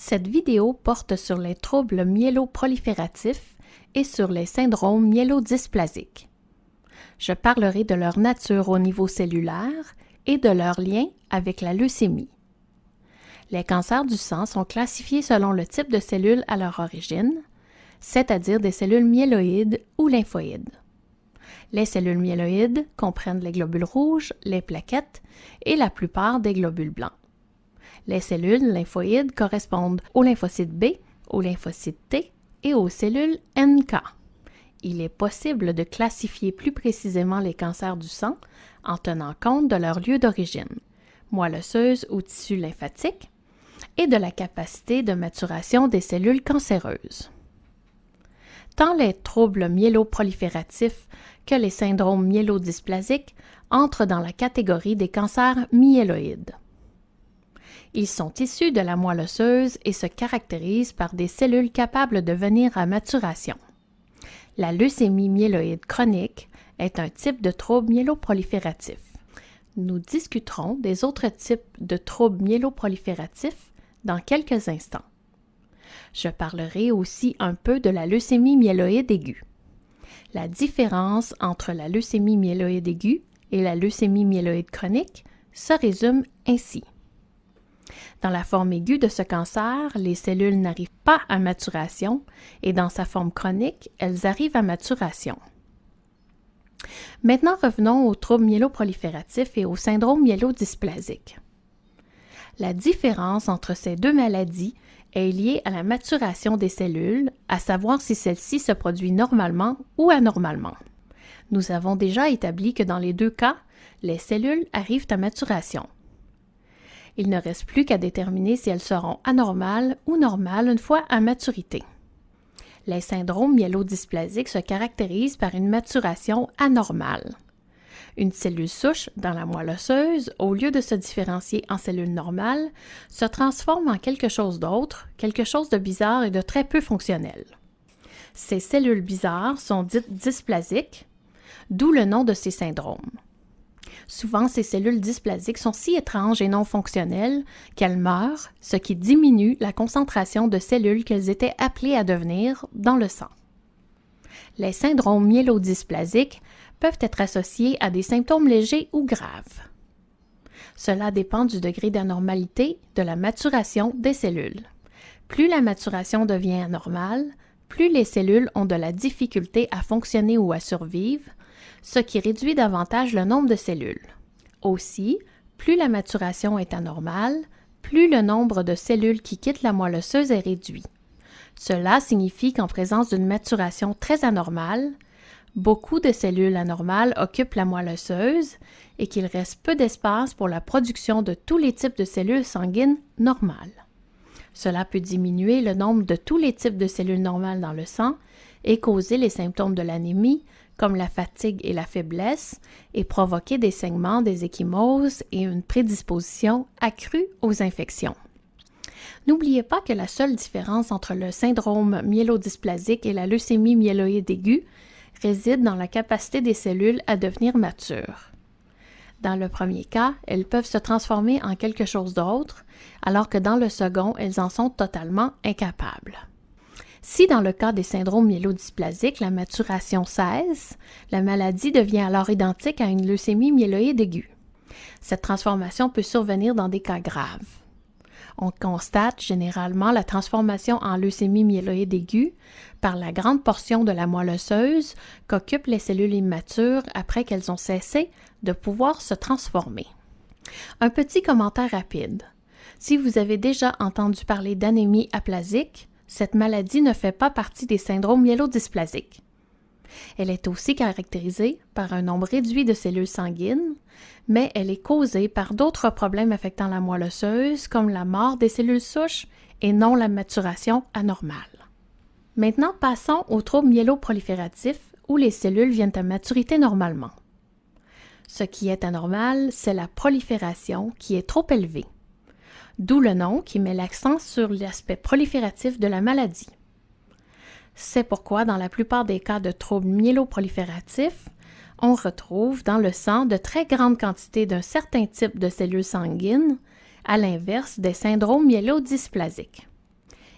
Cette vidéo porte sur les troubles myéloprolifératifs et sur les syndromes myélodysplasiques. Je parlerai de leur nature au niveau cellulaire et de leur lien avec la leucémie. Les cancers du sang sont classifiés selon le type de cellules à leur origine, c'est-à-dire des cellules myéloïdes ou lymphoïdes. Les cellules myéloïdes comprennent les globules rouges, les plaquettes et la plupart des globules blancs. Les cellules lymphoïdes correspondent aux lymphocytes B, aux lymphocytes T et aux cellules NK. Il est possible de classifier plus précisément les cancers du sang en tenant compte de leur lieu d'origine, moelle osseuse ou tissu lymphatique, et de la capacité de maturation des cellules cancéreuses. Tant les troubles myéloprolifératifs que les syndromes myélodysplasiques entrent dans la catégorie des cancers myéloïdes. Ils sont issus de la moelle osseuse et se caractérisent par des cellules capables de venir à maturation. La leucémie myéloïde chronique est un type de trouble myéloprolifératif. Nous discuterons des autres types de troubles myéloprolifératifs dans quelques instants. Je parlerai aussi un peu de la leucémie myéloïde aiguë. La différence entre la leucémie myéloïde aiguë et la leucémie myéloïde chronique se résume ainsi. Dans la forme aiguë de ce cancer, les cellules n'arrivent pas à maturation et dans sa forme chronique, elles arrivent à maturation. Maintenant, revenons aux troubles myéloprolifératifs et au syndrome myélodysplasique. La différence entre ces deux maladies est liée à la maturation des cellules, à savoir si celle-ci se produit normalement ou anormalement. Nous avons déjà établi que dans les deux cas, les cellules arrivent à maturation. Il ne reste plus qu'à déterminer si elles seront anormales ou normales une fois à maturité. Les syndromes myélodysplasiques se caractérisent par une maturation anormale. Une cellule souche dans la moelle osseuse, au lieu de se différencier en cellule normale, se transforme en quelque chose d'autre, quelque chose de bizarre et de très peu fonctionnel. Ces cellules bizarres sont dites dysplasiques, d'où le nom de ces syndromes. Souvent, ces cellules dysplasiques sont si étranges et non fonctionnelles qu'elles meurent, ce qui diminue la concentration de cellules qu'elles étaient appelées à devenir dans le sang. Les syndromes myélodysplasiques peuvent être associés à des symptômes légers ou graves. Cela dépend du degré d'anormalité de la maturation des cellules. Plus la maturation devient anormale, plus les cellules ont de la difficulté à fonctionner ou à survivre, ce qui réduit davantage le nombre de cellules. Aussi, plus la maturation est anormale, plus le nombre de cellules qui quittent la moelle osseuse est réduit. Cela signifie qu'en présence d'une maturation très anormale, beaucoup de cellules anormales occupent la moelle osseuse et qu'il reste peu d'espace pour la production de tous les types de cellules sanguines normales. Cela peut diminuer le nombre de tous les types de cellules normales dans le sang et causer les symptômes de l'anémie, comme la fatigue et la faiblesse, et provoquer des saignements, des ecchymoses et une prédisposition accrue aux infections. N'oubliez pas que la seule différence entre le syndrome myélodysplasique et la leucémie myéloïde aiguë réside dans la capacité des cellules à devenir matures. Dans le premier cas, elles peuvent se transformer en quelque chose d'autre, alors que dans le second, elles en sont totalement incapables. Si dans le cas des syndromes myélodysplasiques, la maturation cesse, la maladie devient alors identique à une leucémie myéloïde aiguë. Cette transformation peut survenir dans des cas graves. On constate généralement la transformation en leucémie myéloïde aiguë par la grande portion de la moelle osseuse qu'occupent les cellules immatures après qu'elles ont cessé de pouvoir se transformer. Un petit commentaire rapide. Si vous avez déjà entendu parler d'anémie aplasique, cette maladie ne fait pas partie des syndromes myélodysplasiques. Elle est aussi caractérisée par un nombre réduit de cellules sanguines, mais elle est causée par d'autres problèmes affectant la moelle osseuse, comme la mort des cellules souches et non la maturation anormale. Maintenant, passons aux troubles myéloprolifératifs où les cellules viennent à maturité normalement. Ce qui est anormal, c'est la prolifération qui est trop élevée. D'où le nom qui met l'accent sur l'aspect prolifératif de la maladie. C'est pourquoi dans la plupart des cas de troubles myéloprolifératifs, on retrouve dans le sang de très grandes quantités d'un certain type de cellules sanguines, à l'inverse des syndromes myélodysplasiques.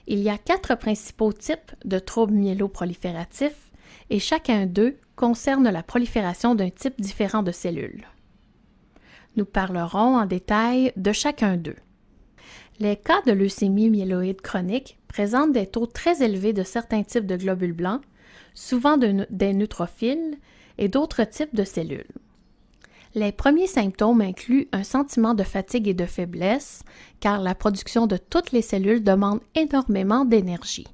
Il y a 4 principaux types de troubles myéloprolifératifs et chacun d'eux concerne la prolifération d'un type différent de cellules. Nous parlerons en détail de chacun d'eux. Les cas de leucémie myéloïde chronique présentent des taux très élevés de certains types de globules blancs, souvent des neutrophiles et d'autres types de cellules. Les premiers symptômes incluent un sentiment de fatigue et de faiblesse, car la production de toutes les cellules demande énormément d'énergie.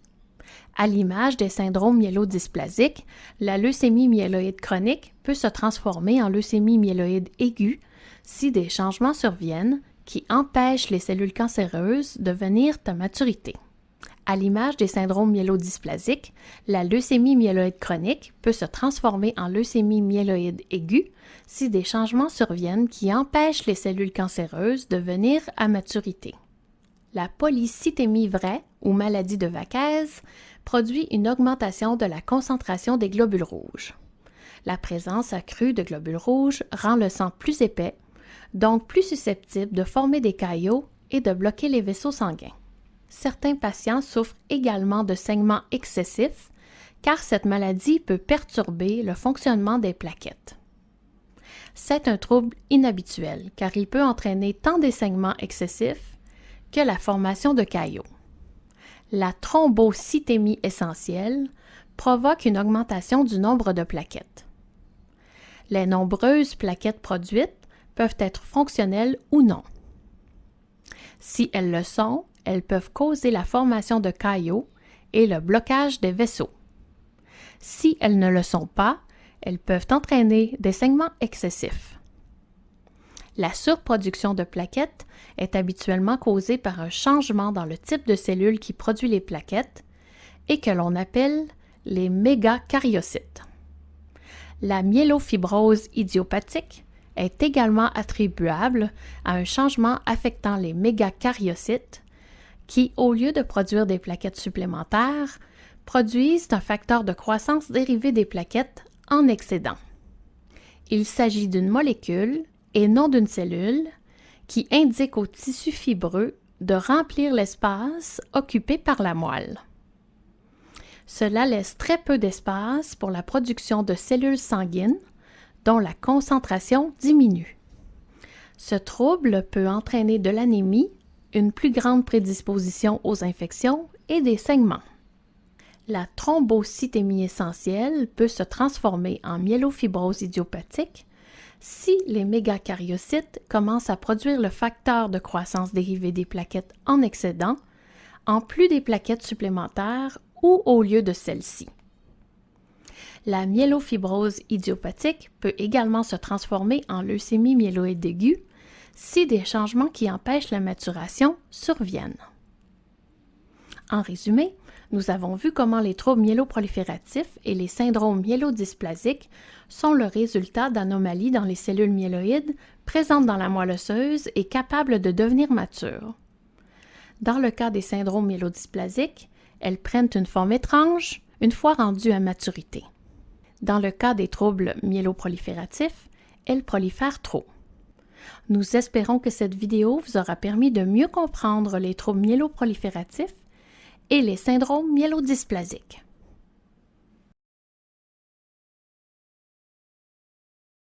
À l'image des syndromes myélodysplasiques, la leucémie myéloïde chronique peut se transformer en leucémie myéloïde aiguë si des changements surviennent qui empêchent les cellules cancéreuses de venir à maturité. À l'image des syndromes myélodysplasiques, la leucémie myéloïde chronique peut se transformer en leucémie myéloïde aiguë si des changements surviennent qui empêchent les cellules cancéreuses de venir à maturité. La polycythémie vraie, ou maladie de Vaquez, produit une augmentation de la concentration des globules rouges. La présence accrue de globules rouges rend le sang plus épais, donc plus susceptible de former des caillots et de bloquer les vaisseaux sanguins. Certains patients souffrent également de saignements excessifs, car cette maladie peut perturber le fonctionnement des plaquettes. C'est un trouble inhabituel, car il peut entraîner tant des saignements excessifs que la formation de caillots. La thrombocythémie essentielle provoque une augmentation du nombre de plaquettes. Les nombreuses plaquettes produites peuvent être fonctionnelles ou non. Si elles le sont, elles peuvent causer la formation de caillots et le blocage des vaisseaux. Si elles ne le sont pas, elles peuvent entraîner des saignements excessifs. La surproduction de plaquettes est habituellement causée par un changement dans le type de cellule qui produit les plaquettes et que l'on appelle les mégakaryocytes. La myélofibrose idiopathique est également attribuable à un changement affectant les mégakaryocytes qui, au lieu de produire des plaquettes supplémentaires, produisent un facteur de croissance dérivé des plaquettes en excédent. Il s'agit d'une molécule et non d'une cellule qui indique au tissu fibreux de remplir l'espace occupé par la moelle. Cela laisse très peu d'espace pour la production de cellules sanguines dont la concentration diminue. Ce trouble peut entraîner de l'anémie, une plus grande prédisposition aux infections et des saignements. La thrombocythémie essentielle peut se transformer en myélofibrose idiopathique si les mégakaryocytes commencent à produire le facteur de croissance dérivé des plaquettes en excédent, en plus des plaquettes supplémentaires ou au lieu de celles-ci. La myélofibrose idiopathique peut également se transformer en leucémie myéloïde aiguë si des changements qui empêchent la maturation surviennent. En résumé, nous avons vu comment les troubles myéloprolifératifs et les syndromes myélodysplasiques sont le résultat d'anomalies dans les cellules myéloïdes présentes dans la moelle osseuse et capables de devenir matures. Dans le cas des syndromes myélodysplasiques, elles prennent une forme étrange une fois rendues à maturité. Dans le cas des troubles myéloprolifératifs, elles prolifèrent trop. Nous espérons que cette vidéo vous aura permis de mieux comprendre les troubles myéloprolifératifs et les syndromes myélodysplasiques.